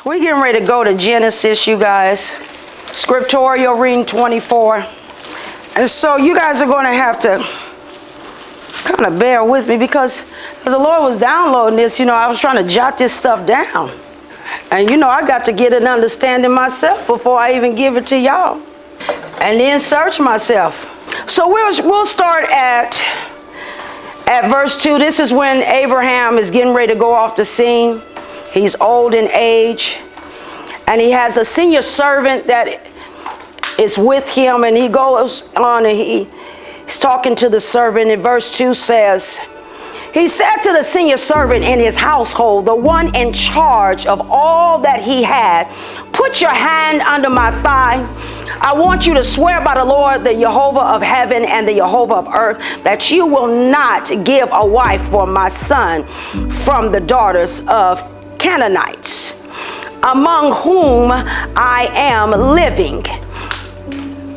We're getting ready to go to Genesis, you guys. Scriptural reading 24. And so you guys are going to have to kind of bear with me, because as the Lord was downloading this, I was trying to jot this stuff down. And I got to get an understanding myself before I even give it to y'all. And then search myself. So we'll start at verse 2. This is when Abraham is getting ready to go off the scene. He's old in age, and he has a senior servant that is with him, and he goes on and he's talking to the servant. And verse 2 says, he said to the senior servant in his household, the one in charge of all that he had, put your hand under my thigh. I want you to swear by the Lord, the Jehovah of heaven and the Jehovah of earth, that you will not give a wife for my son from the daughters of Canaanites, among whom I am living,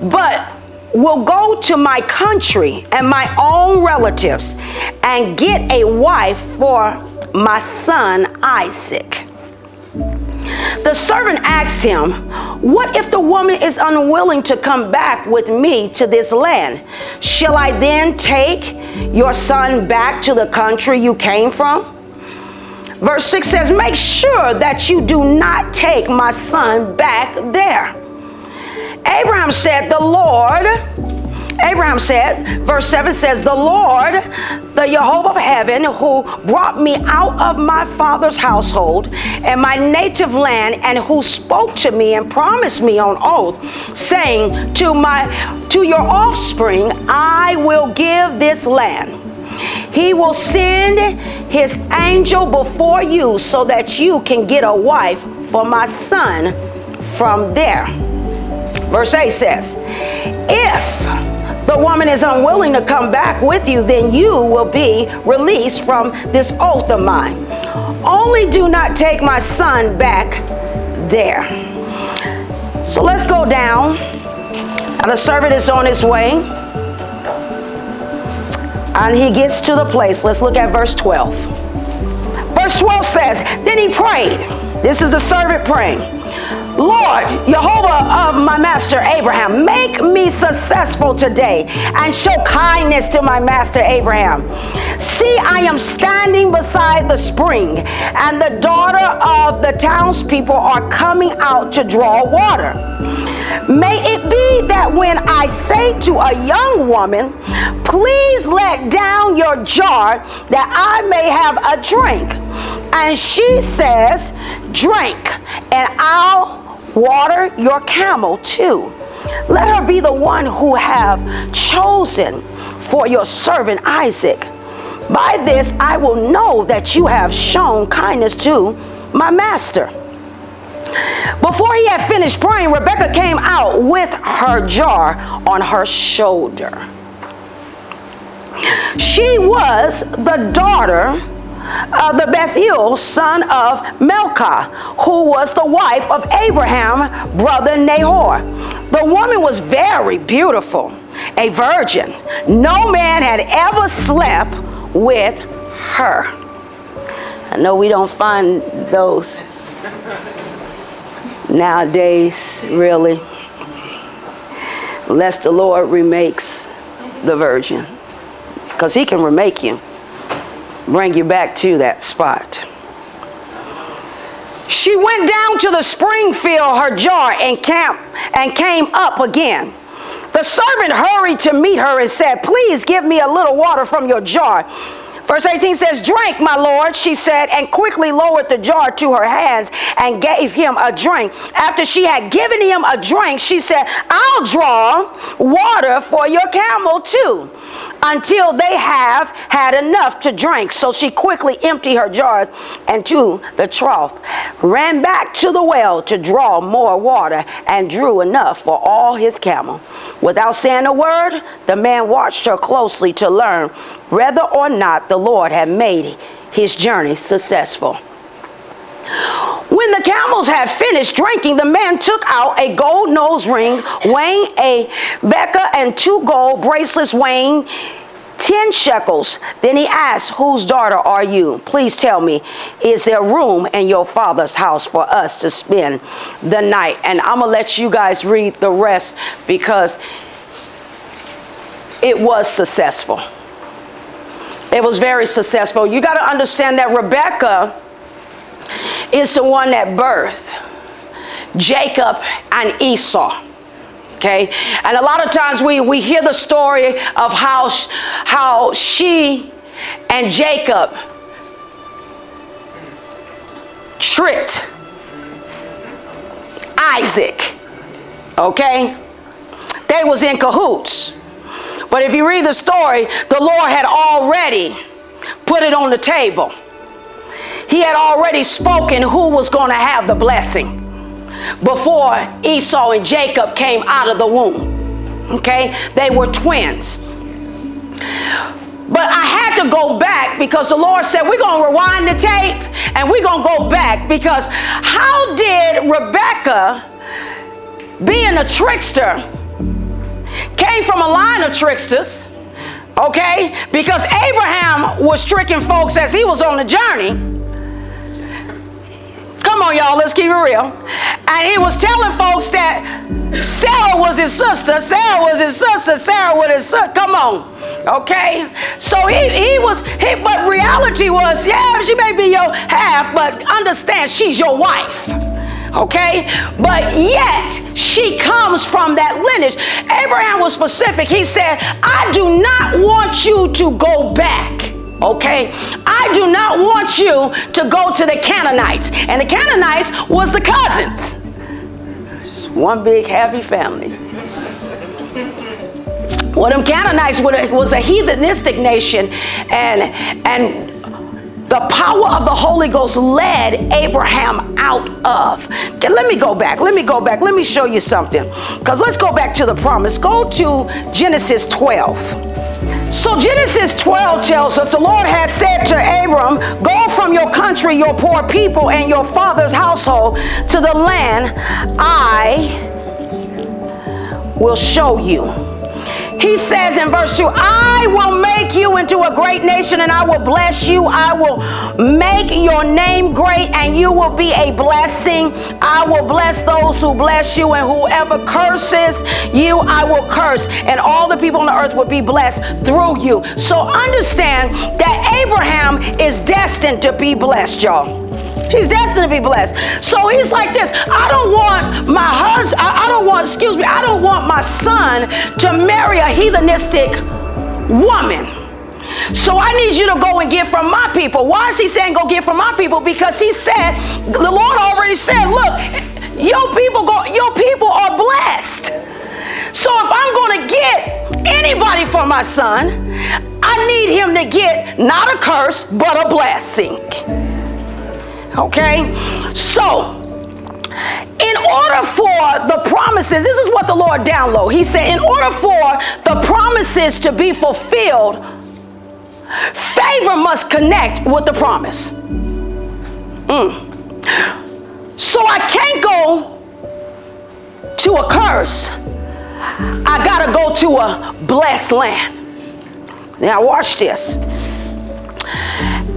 but will go to my country and my own relatives and get a wife for my son Isaac. The servant asked him, what if the woman is unwilling to come back with me to this land? Shall I then take your son back to the country you came from? Verse 6 says, make sure that you do not take my son back there. Abraham said, verse 7 says, the Lord, the Jehovah of heaven, who brought me out of my father's household and my native land, and who spoke to me and promised me on oath, saying, to your offspring I will give this land. He will send his angel before you so that you can get a wife for my son from there. Verse 8 says, if the woman is unwilling to come back with you, then you will be released from this oath of mine. Only do not take my son back there. So let's go down. And the servant is on his way. And he gets to the place. Let's look at verse 12. Verse 12 says, then he prayed. This is the servant praying. Lord, Jehovah of my master Abraham, make me successful today and show kindness to my master Abraham. See, I am standing beside the spring, and the daughter of the townspeople are coming out to draw water. May it be that when I say to a young woman, please let down your jar that I may have a drink, and she says, drink, and I'll water your camel too. Let her be the one who have chosen for your servant Isaac. By this I will know that you have shown kindness to my master. Before he had finished praying, Rebekah came out with her jar on her shoulder. She was the daughter of the Bethuel, son of Milcah, who was the wife of Abraham, brother Nahor. The woman was very beautiful, a virgin. No man had ever slept with her. I know we don't find those nowadays, really, unless the Lord remakes the virgin, because he can remake you, bring you back to that spot. She went down to the spring, filled her jar, and came up again. The servant hurried to meet her and said, please give me a little water from your jar. Verse 18 says, drink, my lord, she said, and quickly lowered the jar to her hands and gave him a drink. After she had given him a drink, she said, I'll draw water for your camel too, until they have had enough to drink. So she quickly emptied her jars into the trough, ran back to the well to draw more water, and drew enough for all his camel. Without saying a word, the man watched her closely to learn whether or not the Lord had made his journey successful. When the camels had finished drinking, the man took out a gold nose ring weighing a Rebekah and 2 gold bracelets weighing 10 shekels. Then he asked, whose daughter are you? Please tell me, is there room in your father's house for us to spend the night? And I'm going to let you guys read the rest because it was successful. It was very successful. You got to understand that Rebekah is the one that birthed Jacob and Esau. Okay, and a lot of times we hear the story of how she and Jacob tricked Isaac. Okay, they was in cahoots. But if you read the story, the Lord had already put it on the table. He had already spoken who was going to have the blessing before Esau and Jacob came out of the womb. Okay, they were twins. But I had to go back because the Lord said we're going to rewind the tape and we're going to go back, because how did Rebekah, being a trickster, came from a line of tricksters, okay, because Abraham was tricking folks as he was on the journey. Come on, y'all, let's keep it real. And he was telling folks that Sarah was his sister, Sarah was his sister, Sarah was his sister. Come on, okay? So but reality was, yeah, she may be your half, but understand she's your wife. Okay, but yet she comes from that lineage. Abraham was specific. He said, I do not want you to go back. Okay, I do not want you to go to the Canaanites. And the Canaanites was the cousins. One big happy family. Well, them Canaanites was a heathenistic nation, and the power of the Holy Ghost led Abraham out of. Okay, let me go back. Let me show you something. Because let's go back to the promise. Go to Genesis 12. So Genesis 12 tells us the Lord has said to Abram, go from your country, your poor people, and your father's household to the land I will show you. He says in verse 2, I will make you into a great nation and I will bless you. I will make your name great and you will be a blessing. I will bless those who bless you, and whoever curses you, I will curse. And all the people on the earth will be blessed through you. So understand that Abraham is destined to be blessed, y'all. He's destined to be blessed. So he's like this. I don't want my husband, I don't want my son to marry a heathenistic woman. So I need you to go and get from my people. Why is he saying go get from my people? Because he said, the Lord already said, look, your people are blessed. So if I'm going to get anybody for my son, I need him to get not a curse, but a blessing. Okay, so in order for the promises, this is what the Lord downloaded. He said, in order for the promises to be fulfilled, favor must connect with the promise. So I can't go to a curse. I gotta go to a blessed land. Now watch this.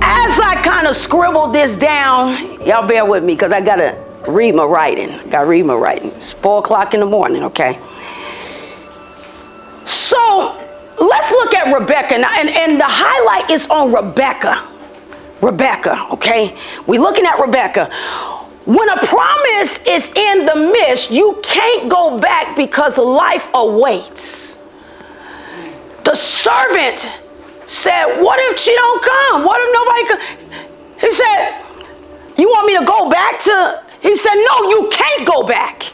As I kind of scribbled this down, y'all bear with me because I got to read my writing. It's 4 o'clock in the morning, okay? So let's look at Rebekah. Now, and the highlight is on Rebekah. Rebekah, okay? We're looking at Rebekah. When a promise is in the midst, you can't go back because life awaits. The servant said, what if she don't come? What if nobody come? He said, you want me to go back to? He said, no, you can't go back.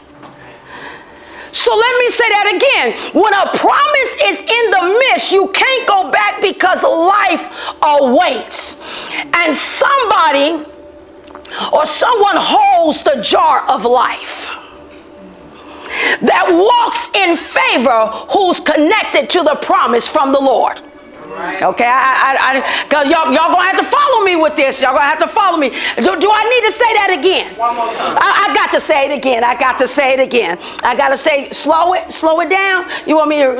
So let me say that again. When a promise is in the midst, you can't go back because life awaits. And somebody or someone holds the jar of life that walks in favor, who's connected to the promise from the Lord. Okay, because y'all gonna have to follow me with this. Y'all gonna have to follow me. Do I need to say that again? One more time. I got to say it again. I got to say, slow it down. You want me to?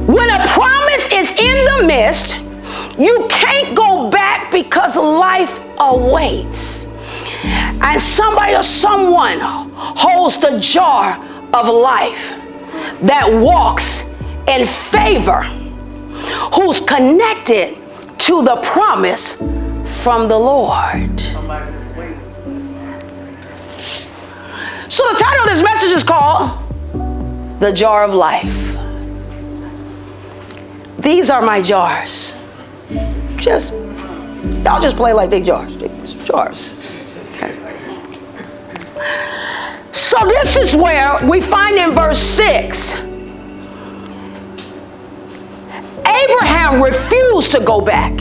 When a promise is in the midst, you can't go back because life awaits. And somebody or someone holds the jar of life that walks in favor, who's connected to the promise from the Lord. So the title of this message is called The Jar of Life. These are my jars. Y'all just play like they jars. It's jars. Okay. So this is where we find in verse 6, Abraham refused to go back.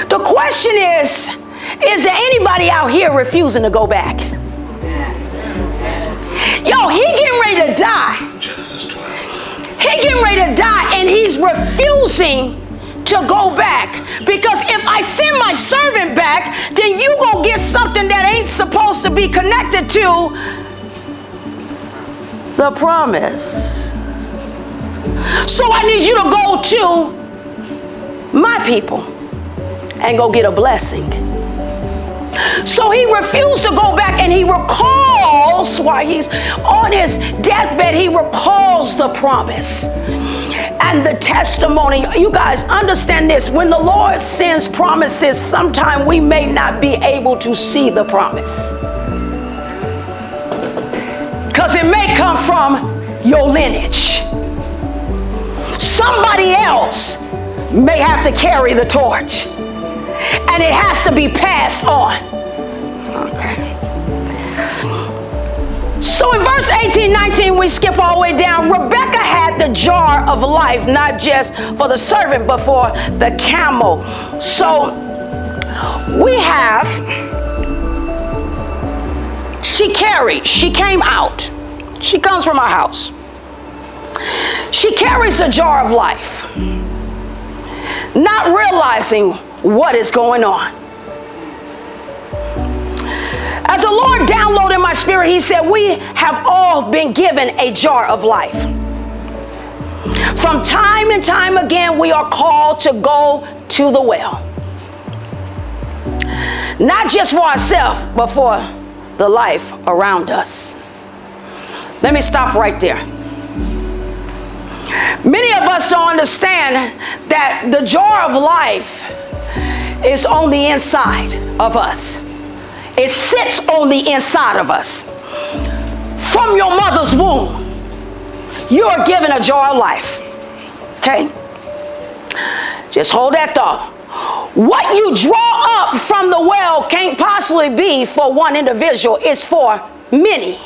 The question is there anybody out here refusing to go back? Yo, he getting ready to die. Genesis 12. He getting ready to die, and he's refusing to go back, because if I send my servant back, then you gonna get something that ain't supposed to be connected to the promise. So I need you to go to my people and go get a blessing. So he refused to go back, and he recalls, while he's on his deathbed, he recalls the promise and the testimony. You guys understand this. When the Lord sends promises, sometimes we may not be able to see the promise, because it may come from your lineage. Somebody else may have to carry the torch, and it has to be passed on. Okay. So in verse 18, 19, we skip all the way down. Rebekah had the jar of life, not just for the servant, but for the camel. So we have, she came out. She comes from our house. She carries a jar of life, not realizing what is going on. As the Lord downloaded in my spirit, he said, we have all been given a jar of life. From time and time again, we are called to go to the well. Not just for ourselves, but for the life around us. Let me stop right there. Many of us don't understand that the jar of life is on the inside of us. It sits on the inside of us. From your mother's womb, you are given a jar of life. Okay? Just hold that thought. What you draw up from the well can't possibly be for one individual. It's for many.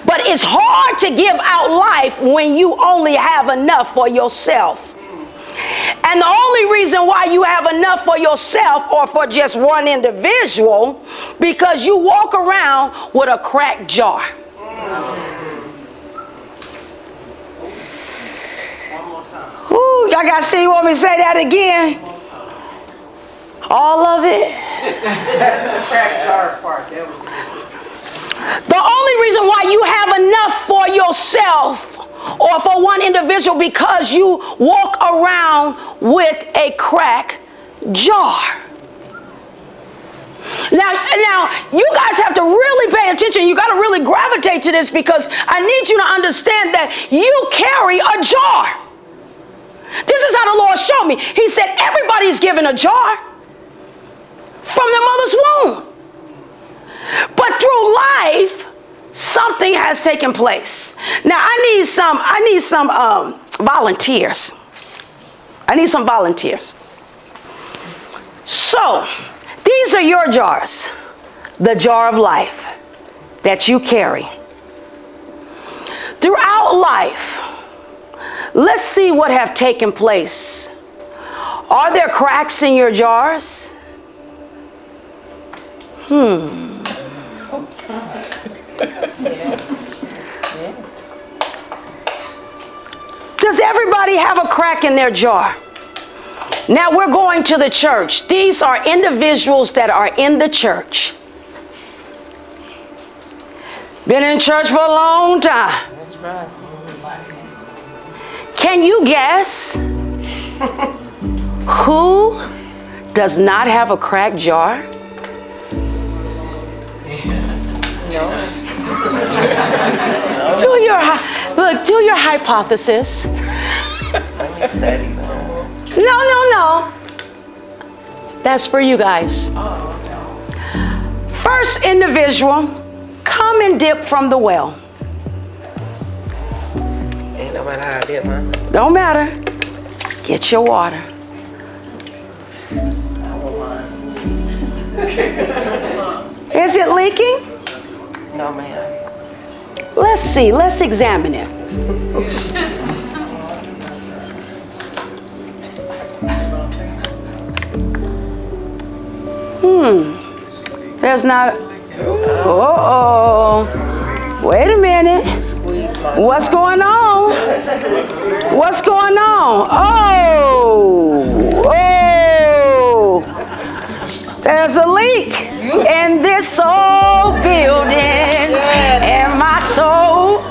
But it's hard to give out life when you only have enough for yourself. And the only reason why you have enough for yourself or for just one individual, because you walk around with a cracked jar. Ooh, y'all got to see, you want me to say that again? All of it? That's the cracked jar part. The only reason why you have enough for yourself or for one individual, because you walk around with a cracked jar. Now, you guys have to really pay attention. You got to really gravitate to this, because I need you to understand that you carry a jar. This is how the Lord showed me. He said everybody's given a jar from their mother's womb. But through life, something has taken place. Now I need some volunteers. I need some volunteers. So these are your jars, the jar of life that you carry. Throughout life, let's see what have taken place. Are there cracks in your jars? Does everybody have a crack in their jar? Now we're going to the church. These are individuals that are in the church. Been in church for a long time. That's right. Can you guess who does not have a cracked jar? No. Do your hypothesis. Let me study that. No. That's for you guys. First individual, come and dip from the well. Ain't no matter how I did, man. Don't matter. Get your water. Is it leaking? No, man. Let's see. Let's examine it. There's not. Uh-oh. Wait a minute. What's going on? What's going on? Oh. There's a leak in this old building. And my soul.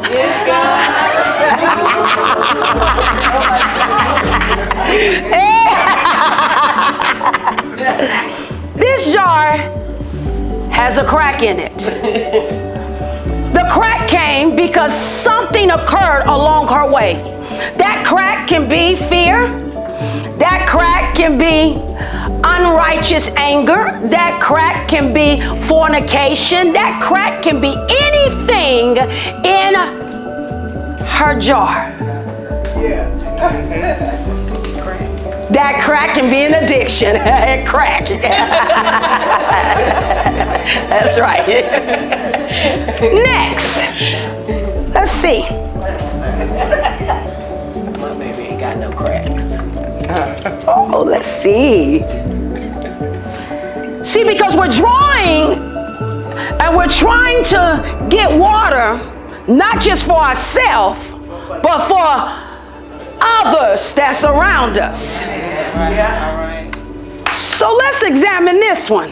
This jar has a crack in it. The crack came because something occurred along her way. That crack can be fear. That crack can be unrighteous anger. That crack can be fornication. That crack can be anything in her jar. That crack can be an addiction. Crack. That's right. Next. Let's see. My baby ain't got no cracks. Oh, let's see. See, because we're drawing and we're trying to get water, not just for ourselves, but for others that's around us. So let's examine this one.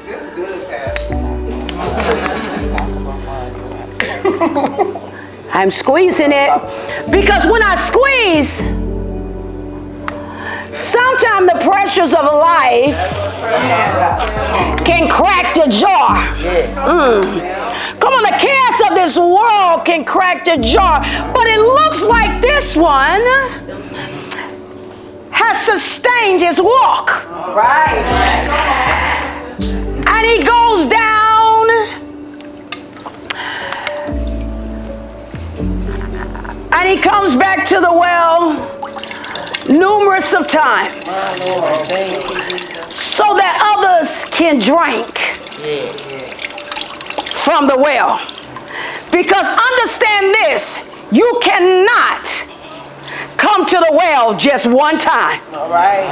This good, Pastor. I'm squeezing it because when I squeeze, sometimes the pressures of life can crack the jar. Come on, the chaos of this world can crack the jar. But it looks like this one has sustained his walk. Right. And he goes down. And he comes back to the well numerous of times. So that others can drink from the well. Because understand this, you cannot come to the well just one time. All right.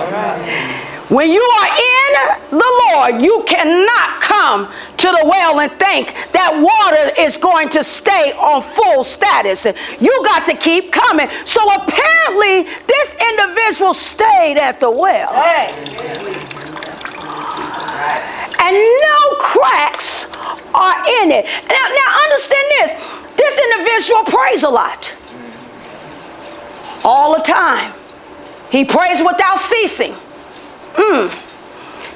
When you are in the Lord, you cannot come to the well and think that water is going to stay on full status. You got to keep coming. So apparently, this individual stayed at the well. And no cracks are in it. Now understand this. This individual prays a lot. All the time. He prays without ceasing.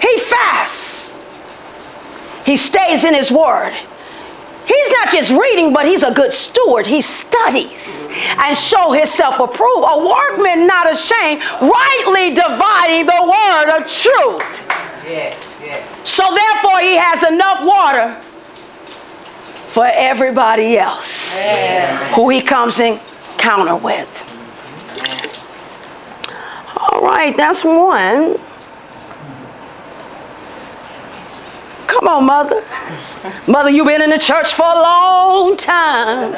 He fasts. He stays in his word. He's not just reading, but he's a good steward. He studies and show himself approved. A workman not ashamed, rightly dividing the word of truth. So therefore he has enough water for everybody else who he comes in encounter with. All right, that's one. Come on, mother. Mother, you've been in the church for a long time.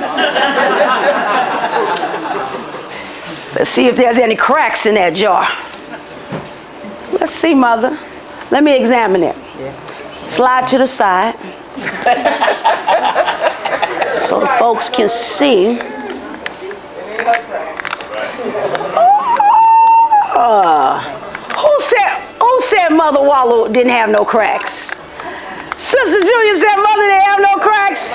Let's see if there's any cracks in that jar. Let's see, mother. Let me examine it. Slide to the side so the folks can see. Who said Mother Wallow didn't have no cracks? Sister Julia said Mother didn't have no cracks. cracks?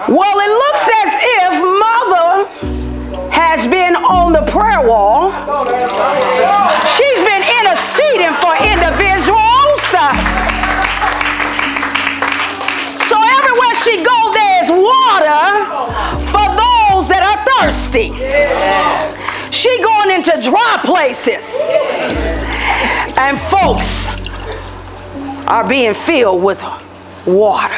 Well, it looks as if Mother has been on the prayer wall. She's been interceding for individuals. So everywhere she goes, there's water for those that are thirsty. She going into dry places. And folks are being filled with water.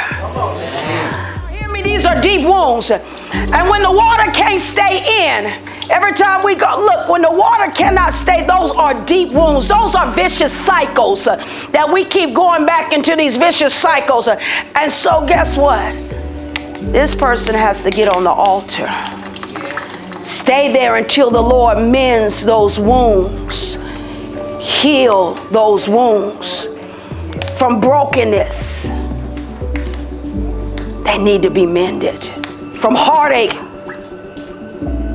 Hear me, these are deep wounds. And when the water can't stay in, every time we go, look, when the water cannot stay, those are deep wounds. Those are vicious cycles that we keep going back into these vicious cycles. And so guess what? This person has to get on the altar. Stay there until the Lord mends those wounds. Heal those wounds from brokenness. They need to be mended. From heartache,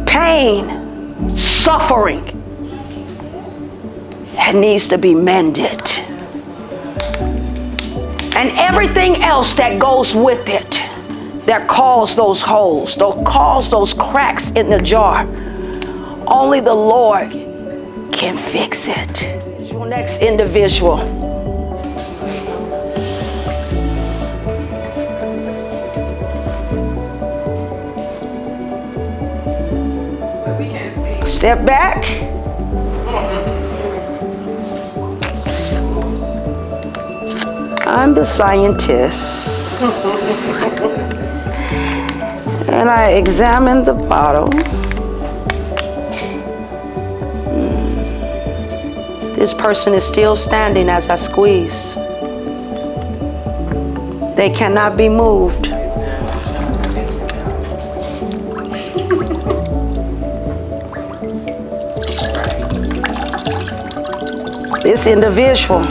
pain, suffering. It needs to be mended. And everything else that goes with it, that cause those holes, that cause those cracks in the jar, only the Lord can fix it. Next individual. Step back. I'm the scientist. And I examined the bottle. This person is still standing as I squeeze. They cannot be moved. This individual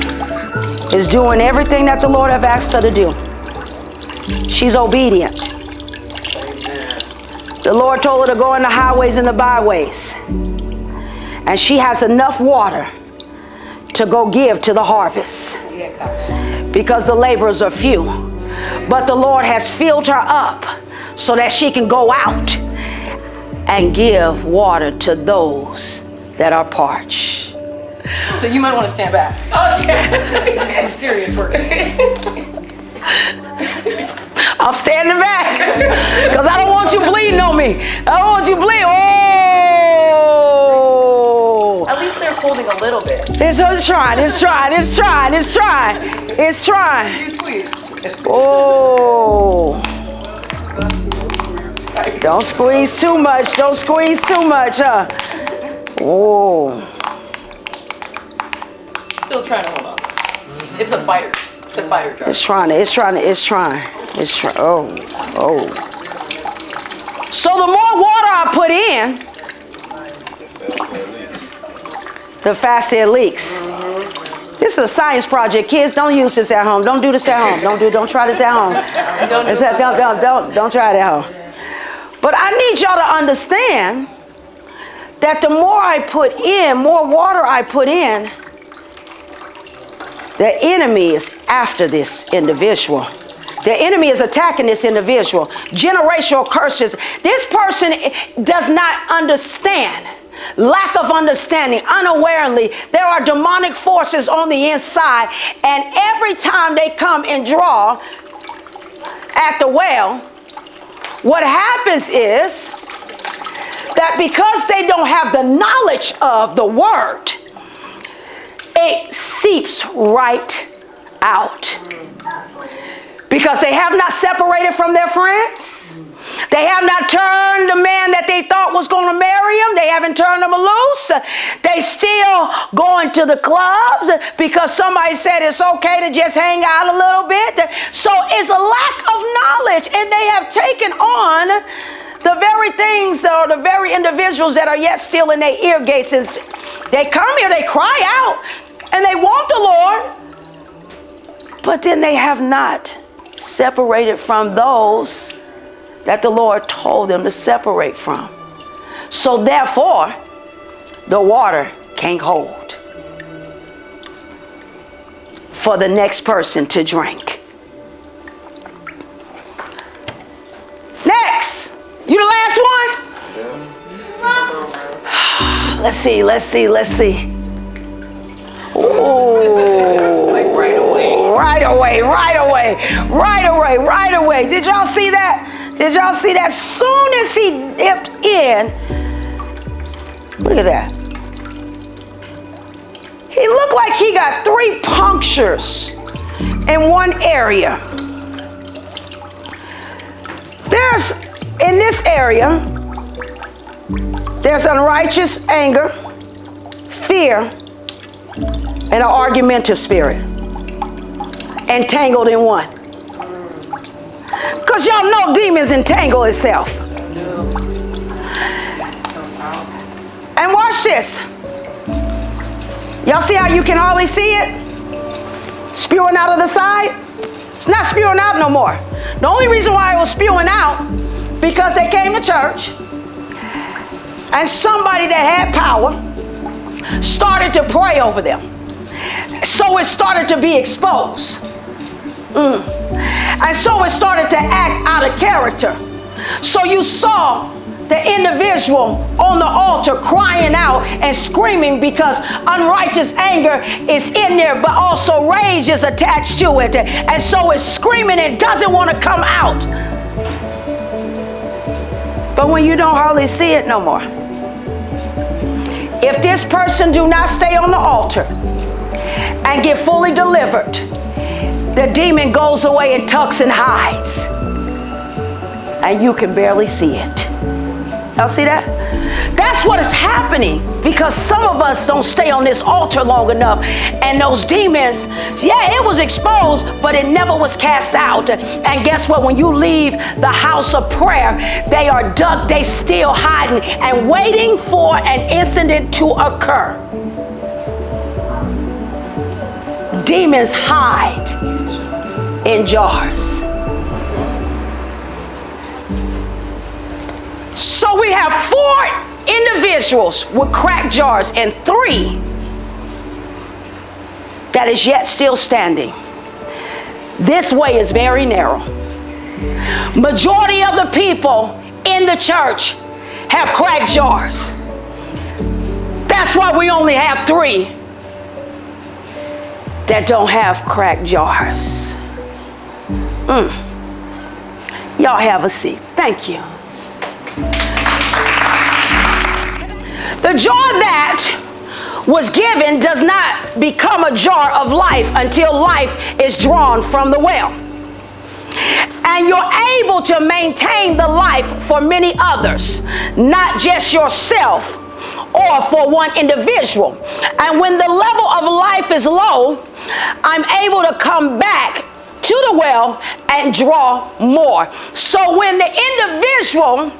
is doing everything that the Lord have asked her to do. She's obedient. The Lord told her to go in the highways and the byways. And she has enough water to go give to the harvest. Because the laborers are few. But the Lord has filled her up so that she can go out and give water to those that are parched. So you might want to stand back. Okay. This is some serious work. I'm standing back because I don't want you bleeding on me. I don't want you bleeding. Oh! At least they're holding a little bit. It's trying. You squeeze. Oh! Don't squeeze too much. Huh? Oh! Still trying to hold on. It's a fighter. It's a fighter jar. It's trying. Oh. So the more water I put in, the faster it leaks. This is a science project. Kids, don't use this at home. Don't do this at home. Don't try this at home. Don't try it at home. But I need y'all to understand that the more I put in, more water I put in, the enemy is after this individual. The enemy is attacking this individual. Generational curses. This person does not understand. Lack of understanding, unawarely, there are demonic forces on the inside, and every time they come and draw at the well, what happens is that because they don't have the knowledge of the word, it seeps right out. Because they have not separated from their friends. They have not turned the man that they thought was going to marry them. They haven't turned them loose. They still going to the clubs because somebody said it's okay to just hang out a little bit. So it's a lack of knowledge, and they have taken on the very things or the very individuals that are yet still in their ear gates. They come here, they cry out, and they want the Lord, but then they have not separated from those that the Lord told them to separate from. So therefore, the water can't hold. for the next person to drink. Next. You the last one? Let's see. Ooh. Like right away. Right away. Did y'all see that? Soon as he dipped in, look at that. He looked like he got 3 punctures in one area. In this area, there's unrighteous anger, fear, and an argumentative spirit entangled in one. Because y'all know demons entangle itself. And watch this. Y'all see how you can hardly see it? Spewing out of the side? It's not spewing out no more. The only reason why it was spewing out, because they came to church and somebody that had power started to pray over them. So it started to be exposed. And so it started to act out of character. So you saw the individual on the altar crying out and screaming because unrighteous anger is in there, but also rage is attached to it. And so it's screaming and doesn't want to come out. But when you don't hardly see it no more, if this person do not stay on the altar and get fully delivered, the demon goes away and tucks and hides. And you can barely see it. Y'all see that? That's what is happening because some of us don't stay on this altar long enough. And those demons, yeah, it was exposed, but it never was cast out. And guess what? When you leave the house of prayer, they are ducked, they still hiding and waiting for an incident to occur. Demons hide in jars. So we have 4 individuals with cracked jars and 3 that is yet still standing. This way is very narrow. Majority of the people in the church have cracked jars. That's why we only have 3 that don't have cracked jars. Y'all have a seat. Thank you. The jar that was given does not become a jar of life until life is drawn from the well. And you're able to maintain the life for many others, not just yourself or for one individual. And when the level of life is low, I'm able to come back to the well and draw more. So when the individual,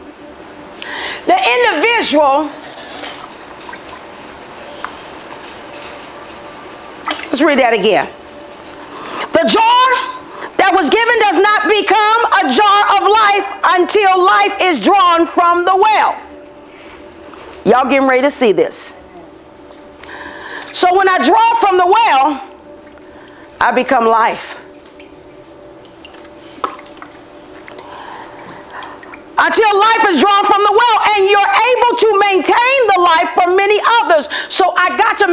let's read that again. The jar that was given does not become a jar of life until life is drawn from the well. Y'all getting ready to see this. So when I draw from the well, I become life. Until life is drawn from the well, and you're able to maintain the life for many others. So I got to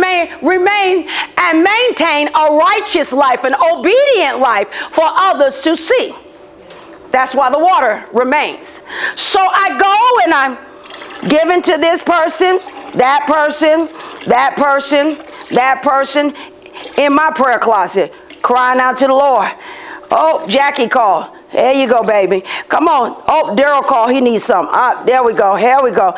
remain and maintain a righteous life, an obedient life for others to see. That's why the water remains. So I go and I'm giving to this person, that person, that person, that person in my prayer closet, crying out to the Lord. Oh, Jackie called. There you go, baby. Come on. Oh, Daryl called. He needs some. There we go. Here we go.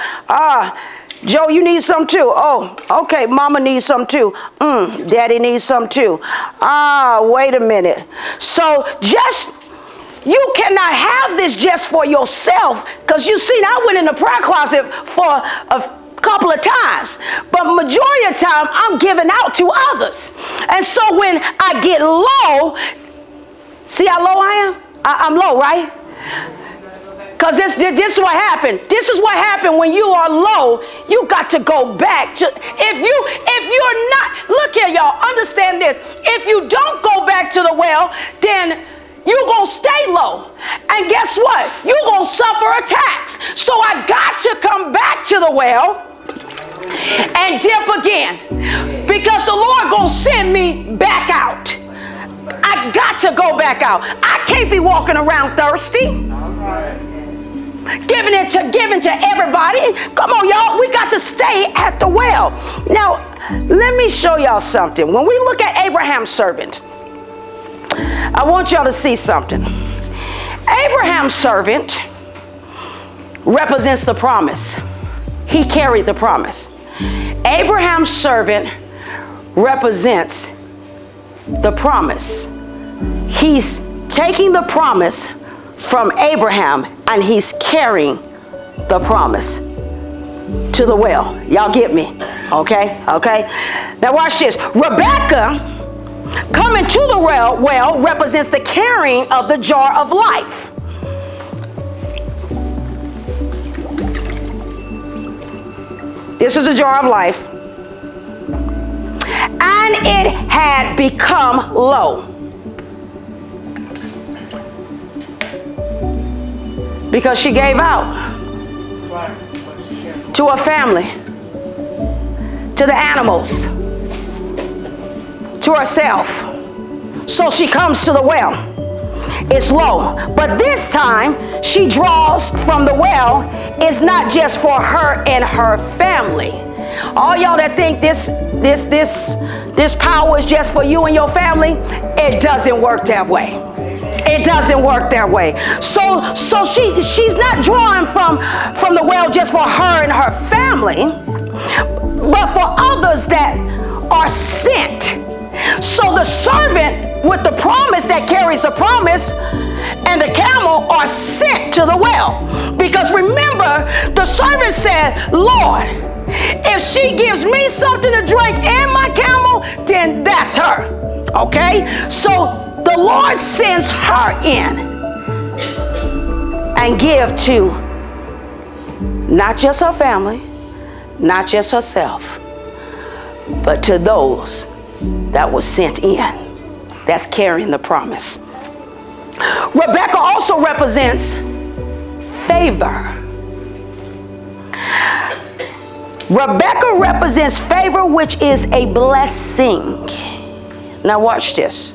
Joe, you need some too. Oh, okay. Mama needs some too. Daddy needs some too. Wait a minute. So you cannot have this just for yourself, because you see, I went in the prayer closet for a couple of times, but majority of the time I'm giving out to others. And so when I get low, see how low I am? I'm low, right? Because this is what happened. This is what happened when you are low. You got to go back to, if you're not, look here, y'all, understand this. If you don't go back to the well, then you're going to stay low. And guess what? You're going to suffer attacks. So I got to come back to the well and dip again. Because the Lord going to send me back out. I got to go back out. I can't be walking around thirsty. Giving to everybody. Come on, y'all. We got to stay at the well. Now, let me show y'all something. When we look at Abraham's servant, I want y'all to see something. Abraham's servant represents the promise. He carried the promise. Abraham's servant represents the promise. He's taking the promise from Abraham and he's carrying the promise to the well. Y'all get me? Okay? Now watch this. Rebekah coming to the well represents the carrying of the jar of life. This is a jar of life. And it had become low. Because she gave out to her family, to the animals, to herself. So she comes to the well. It's low. But this time, she draws from the well. It's not just for her and her family. All y'all that think this power is just for you and your family, it doesn't work that way. It doesn't work that way. So she's not drawing from the well just for her and her family, but for others that are sent. So the servant with the promise that carries the promise and the camel are sent to the well. Because remember, the servant said, Lord, if she gives me something to drink and my camel, then that's her. Okay? So the Lord sends her in and give to not just her family, not just herself, but to those that were sent in. That's carrying the promise. Rebekah also represents favor. Rebekah represents favor, which is a blessing. Now watch this.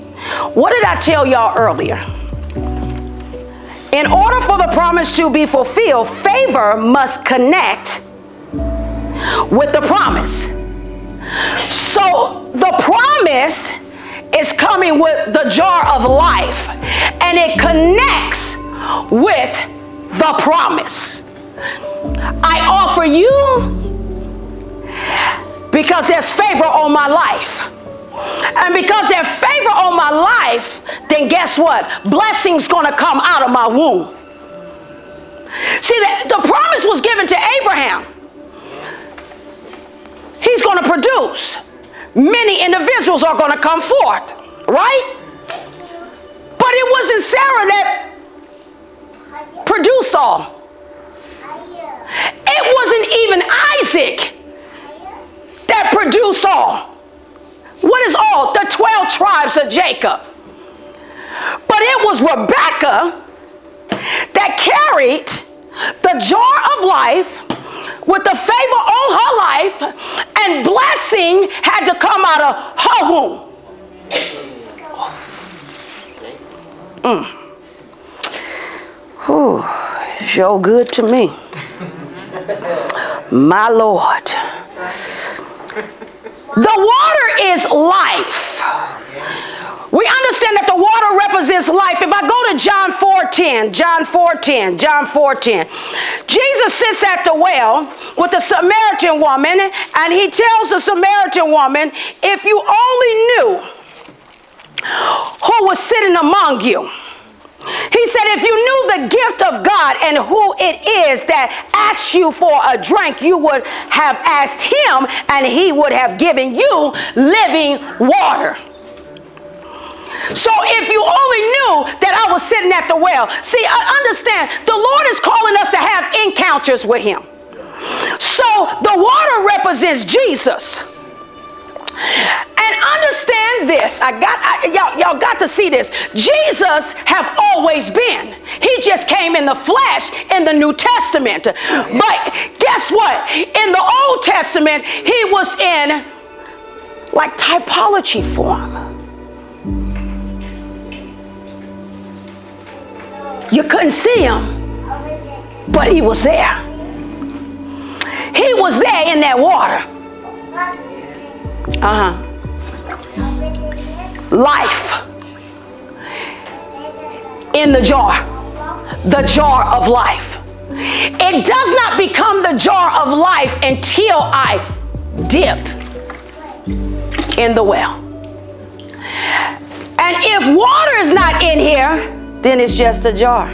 What did I tell y'all earlier? In order for the promise to be fulfilled, favor must connect with the promise. So the promise is coming with the jar of life, and it connects with the promise. I offer you because there's favor on my life. And because there's favor on my life, then guess what? Blessing's going to come out of my womb. See, the promise was given to Abraham. He's going to produce. Many individuals are going to come forth, right? But it wasn't Sarah that produced all. It wasn't even Isaac that produced all. What is all? The 12 tribes of Jacob. But it was Rebekah that carried the jar of life with the favor on her life, and blessing had to come out of her womb. Sure good to me. My Lord. The water is life. We understand that the water represents life. If I go to John 4:10, Jesus sits at the well with the Samaritan woman, and he tells the Samaritan woman, if you only knew who was sitting among you. He said, if you knew the gift of God and who it is that asks you for a drink, you would have asked him and he would have given you living water. So if you only knew that I was sitting at the well. See, I understand the Lord is calling us to have encounters with him. So the water represents Jesus. And understand this. Y'all got to see this. Jesus have always been. He just came in the flesh in the New Testament. But guess what? In the Old Testament, he was in like typology form. You couldn't see him, but he was there. He was there in that water. Life in the jar of life. It does not become the jar of life until I dip in the well. And if water is not in here, then it's just a jar.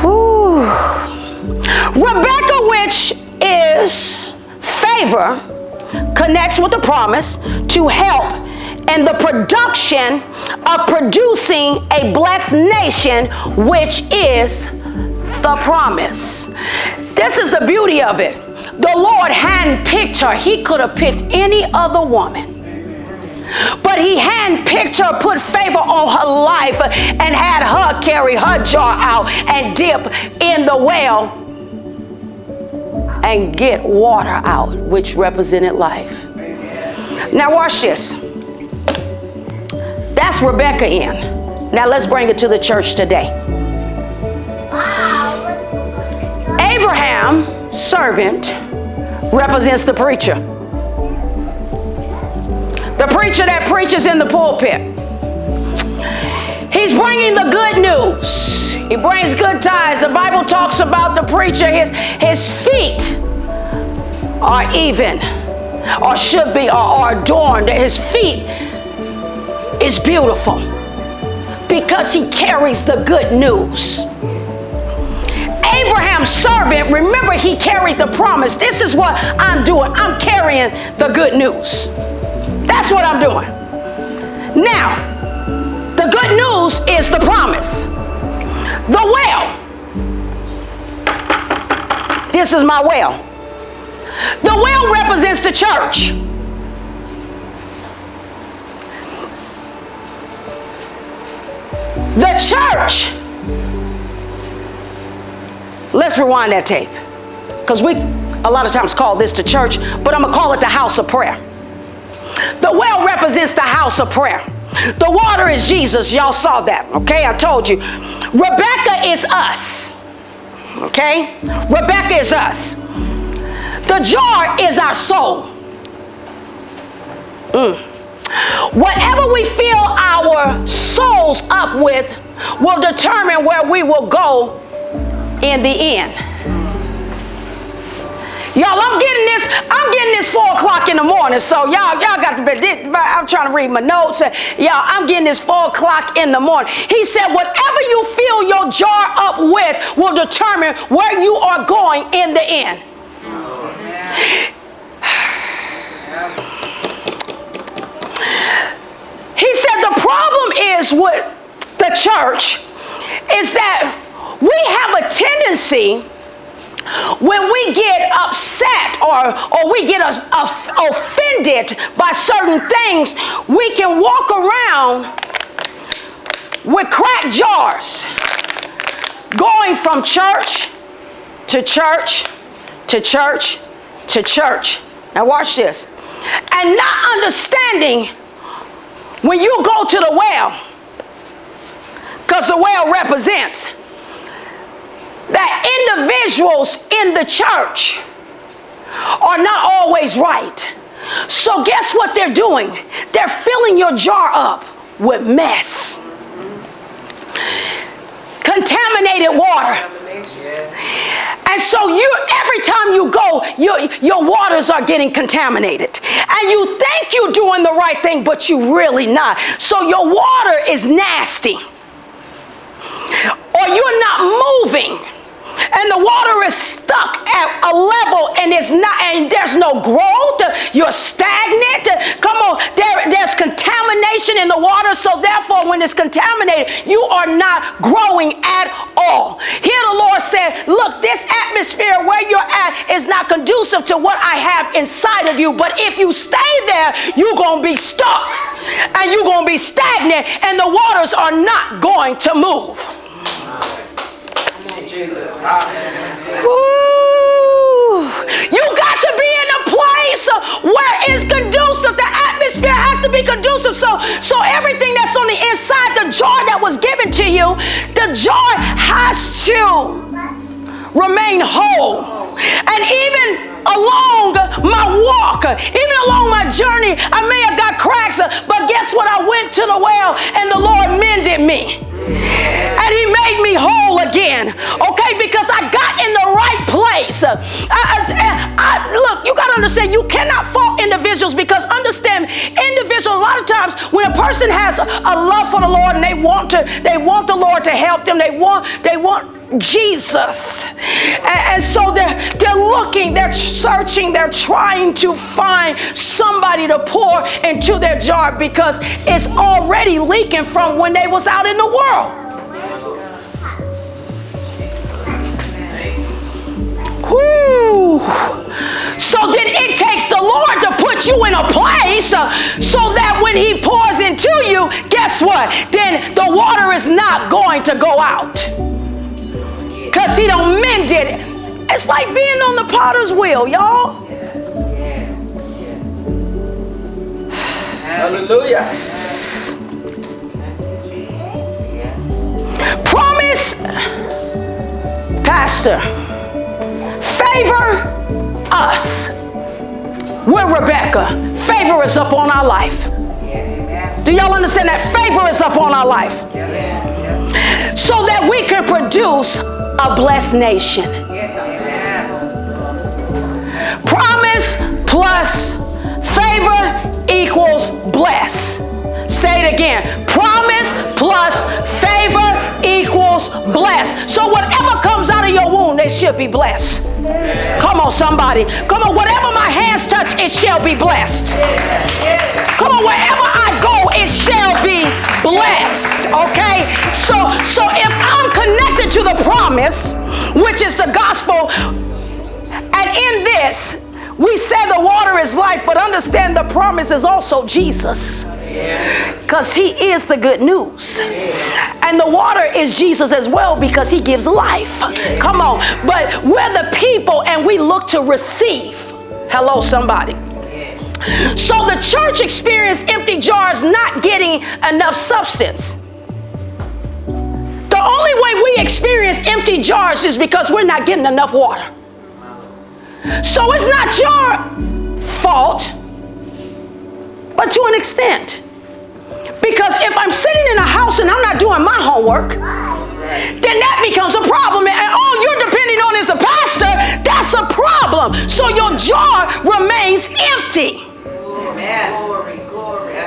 Whew. Rebekah, which is favor, connects with the promise to help in the production of producing a blessed nation, which is the promise. This is the beauty of it. The Lord handpicked her. He could have picked any other woman, but he handpicked her, put favor on her life, and had her carry her jar out and dip in the well and get water out, which represented life. Now watch this. That's Rebekah in. Now let's bring it to the church today. Abraham, servant, represents the preacher. The preacher that preaches in the pulpit. He's bringing the good news. He brings good tidings. The Bible talks about the preacher. His feet are even, or should be, or are adorned. His feet is beautiful because he carries the good news. Abraham's servant, remember, he carried the promise. This is what I'm doing. I'm carrying the good news. That's what I'm doing. Now, the good news is the promise. The well. This is my well. The well represents the church. The church. Let's rewind that tape, because we a lot of times call this the church, but I'm going to call it the house of prayer. The well represents the house of prayer. The water is Jesus. Y'all saw that, okay? I told you. Rebekah is us, okay? Rebekah is us. The jar is our soul. Whatever we fill our souls up with will determine where we will go in the end. Y'all, I'm getting this 4 o'clock in the morning, so y'all got to be, I'm trying to read my notes. Y'all, I'm getting this 4 o'clock in the morning. He said, whatever you fill your jar up with will determine where you are going in the end. He said the problem is with the church is that we have a tendency, when we get upset or we get offended by certain things, we can walk around with cracked jars, going from church to church to church to church. Now watch this. And not understanding when you go to the well, because the well represents that individuals in the church are not always right. So guess what they're doing? They're filling your jar up with mess. Contaminated water. And so every time you go, your waters are getting contaminated. And you think you're doing the right thing, but you're really not. So your water is nasty. Or you're not moving. And the water is stuck at a level and there's no growth, you're stagnant. Come on, there's contamination in the water, so therefore when it's contaminated, you are not growing at all. Here the Lord said, look, this atmosphere where you're at is not conducive to what I have inside of you, but if you stay there, you're going to be stuck and you're going to be stagnant and the waters are not going to move. Ooh. You got to be in a place where it's conducive. The atmosphere has to be conducive. So everything that's on the inside, the jar that was given to you, the jar has to remain whole. And even along my walk, even along my journey, I may have got cracks, but guess what? I went to the well and the Lord mended me. And he made me whole again. Okay, because I got in the right place. Look, you got to understand, you cannot fault individuals, because understand, individuals, a lot of times when a person has a love for the Lord and they want the Lord to help them, they want Jesus, and so they're looking, they're searching, they're trying to find somebody to pour into their jar, because it's already leaking from when they was out in the world. Whew. So then it takes the Lord to put you in a place so that when he pours into you, guess what? Then the water is not going to go out, because he don't mend it. It's like being on the potter's wheel, y'all. Hallelujah. Promise, Pastor, favor us. We're Rebekah. Favor is up on our life. Do y'all understand that? Favor is up on our life. So that we can produce a blessed nation. Promise plus favor equals bless. Say it again. Promise plus favor equals bless. So whatever comes out of your womb, it should be blessed. Come on, somebody. Come on, whatever my hands touch, it shall be blessed. Come on, wherever I go, it shall be blessed. Okay? So if I'm connected to the promise, which is the gospel, and in this, we say the water is life, but understand the promise is also Jesus. Because he is the good news. And the water is Jesus as well, because he gives life. Come on. But we're the people and we look to receive. Hello, somebody. So the church experienced empty jars not getting enough substance. The only way we experience empty jars is because we're not getting enough water. So it's not your fault, but to an extent. Because if I'm sitting in a house and I'm not doing my homework, then that becomes a problem. And all you're depending on is a pastor, that's a problem. So your jar remains empty. Glory, glory.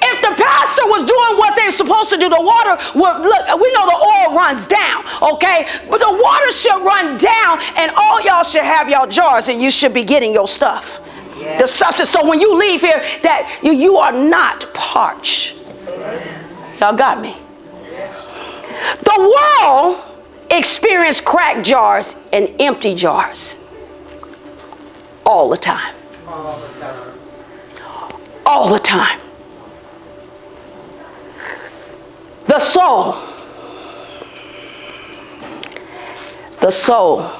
If the pastor was doing what they're supposed to do, the water would, look, we know the oil runs down, okay? But the water should run down and all y'all should have y'all jars and you should be getting your stuff. The substance. So when you leave here, that you are not parched. Y'all got me? The world experienced cracked jars and empty jars all the time. All the time. All the time. The soul. The soul.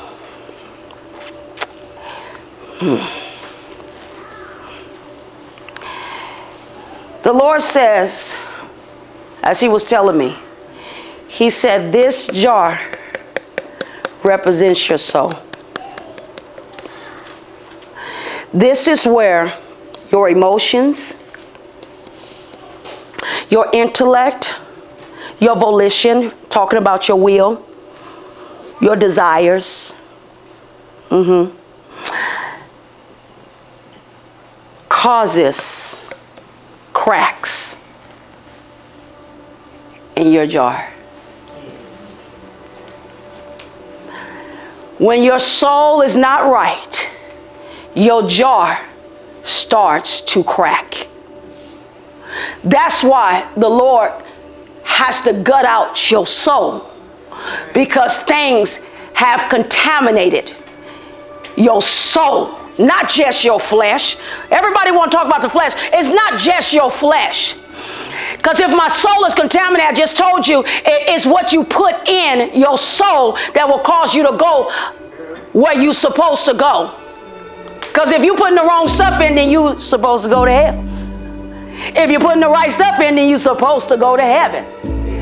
The Lord says, as he was telling me, he said, this jar represents your soul. This is where your emotions, your intellect, your volition, talking about your will, your desires, causes cracks in your jar. When your soul is not right, your jar starts to crack. That's why the Lord has to gut out your soul, because things have contaminated your soul, not just your flesh. Everybody want to talk about the flesh. It's not just your flesh. Because if my soul is contaminated, I just told you, it's what you put in your soul that will cause you to go where you're supposed to go. Because if you're putting the wrong stuff in, then you're supposed to go to hell. If you're putting the right stuff in, then you're supposed to go to heaven.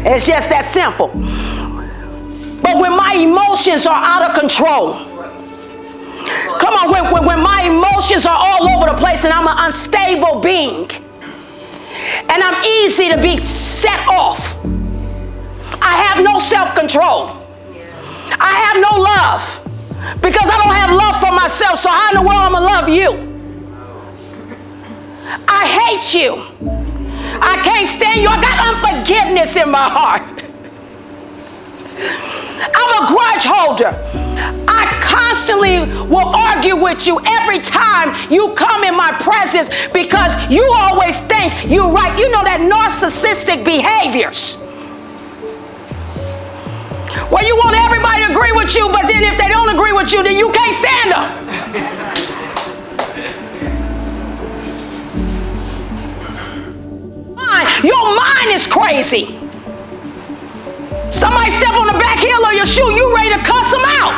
It's just that simple. But when my emotions are out of control, come on, when my emotions are all over the place and I'm an unstable being, and I'm easy to be set off. I have no self-control. I have no love, because I don't have love for myself. So how in the world am I gonna love you? I hate you. I can't stand you. I got unforgiveness in my heart. I'm a grudge holder. I constantly will argue with you every time you come in my presence, because you always think you're right. You know that narcissistic behaviors where you want everybody to agree with you, but then if they don't agree with you, then you can't stand them. Your mind is crazy. Somebody step on the back heel of your shoe, you ready to cuss them out.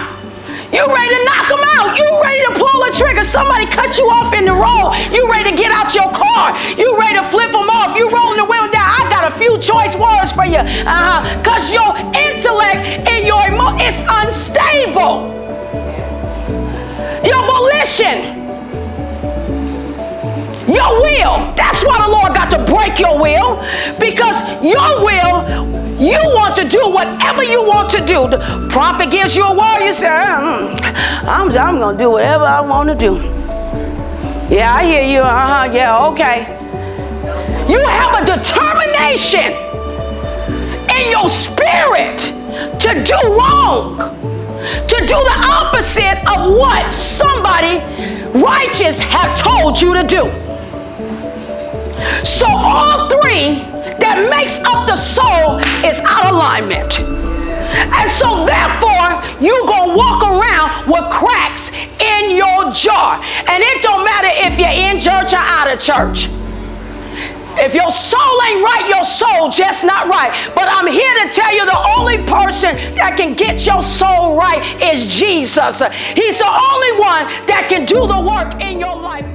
You ready to knock them out. You ready to pull a trigger. Somebody cut you off in the road. You ready to get out your car. You ready to flip them off. You rolling the window down. I got a few choice words for you. Because your intellect and your emotion is unstable. Your volition. Your will. That's why the Lord got to break your will. Because your will, you want to do whatever you want to do. The prophet gives you a word, you say, I'm going to do whatever I want to do. Yeah, I hear you. Yeah, okay. You have a determination in your spirit to do wrong, to do the opposite of what somebody righteous have told you to do. So all three that makes up the soul is out of alignment. And so therefore, you're going to walk around with cracks in your jar. And it don't matter if you're in church or out of church. If your soul ain't right, your soul just not right. But I'm here to tell you, the only person that can get your soul right is Jesus. He's the only one that can do the work in your life.